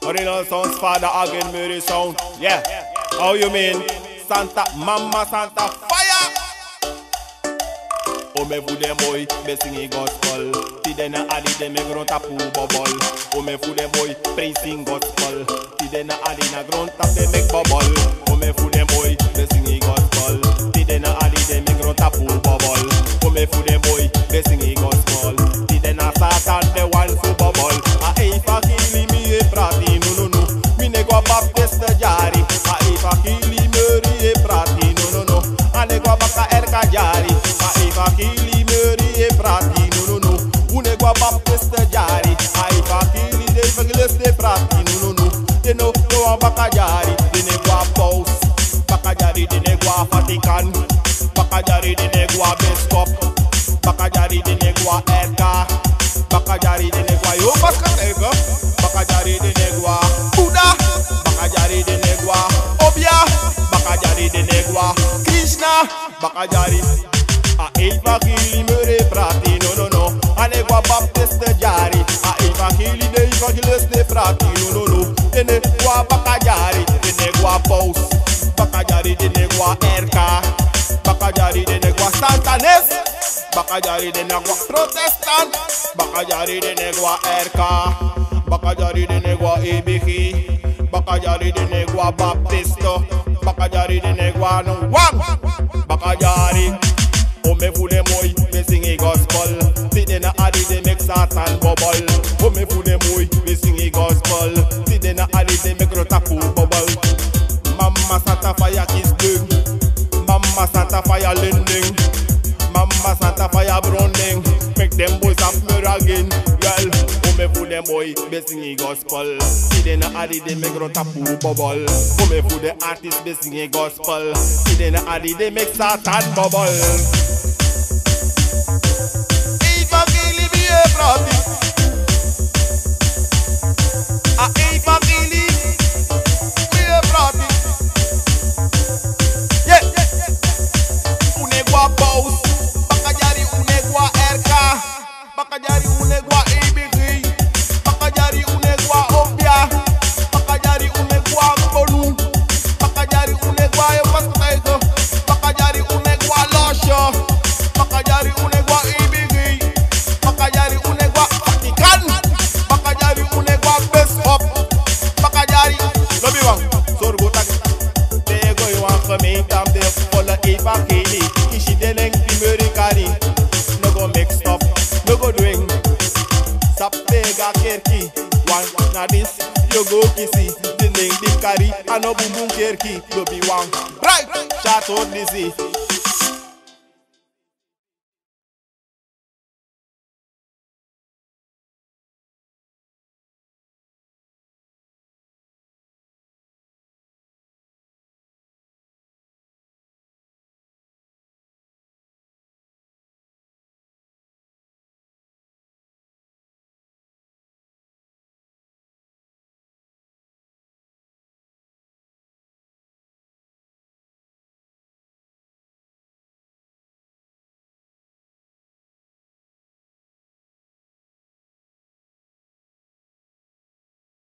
Original sounds, father again, murder sound. Yeah. How you mean? Santa, Mama Santa, fire! O me voulais boy, me singing gospel. Ti dena ali de me gron tapu bubble. O me voulais boy, praising gospel. Ti dena ali na gron tap de make bubble. O me voulais boy, me singing gospel. Ti dena ali de me gron tapu bubble. O me voulais boy, me singing gospel. Ti dena Satan de one fu bubble. A eifa kili mi e prati no no no. Mi nego baptist jari. A eifa kili meri e prati no no no. A nego baka erka jari. Fakili meri e prati no no no. Une gua baptiste jari. Ai fakili de evangelist de prati no no no. De no no bakajari. De ne gua paus. Bakajari de ne gua Vatican. Bakajari de ne gua Biscop. Bakajari de ne gua Edgar. Bakajari de ne gua yo Pascatega. Bakajari de ne gua Buddha. Bakajari de ne gua Obia. Bakajari de ne gua Krishna. Bakajari. A evangeli mere prati no no no. A negua baptiste jari. A evangeli de evangelist de prati no no no. De negua bakajari. De negua paus. Bakajari de negua erka. Bakajari de negua santanes. Bakajari de negua protestant. Bakajari de negua erka. Bakajari de negua EBG. Bakajari de negua baptisto. Bakajari de negua no one. Bakajari. O me voulais moi, me sing gospel. Si de na adi de make Satan bubble. O me voulais moi, me sing gospel. Si de na adi de make rotapu bubble. Mama Santa fire kiss ding. Mama Santa fire lending. Mama Santa fire browning. Make them boys up me again, girl. O me voulais moi, me sing gospel. Si de na adi de make rotapu bubble. O me voulais artist me sing gospel. Si de na adi de make Satan bubble. A evangeli mi e prati. Yeah. Unegua paus. Bakajari unegua erka. Bakajari unegua EBG. Bakajari unegua obia. Bakajari unegua bonu. Bakajari unegua pascatego. Bakajari unegua losho. Bakajari unegua EBG. Bakajari unegua Vatican. Bakajari unegua Biscop. Bakajari no be wrong. Sorgo tak. They go you want for me come there for the evangeli. Ishi deneng pimerikani. No go make stop. No go doing. Sapega kerki. One na this. You go kissy. Deneng dikari. Ano bum bum kerki. No be wrong. Right. Chat on dizzy.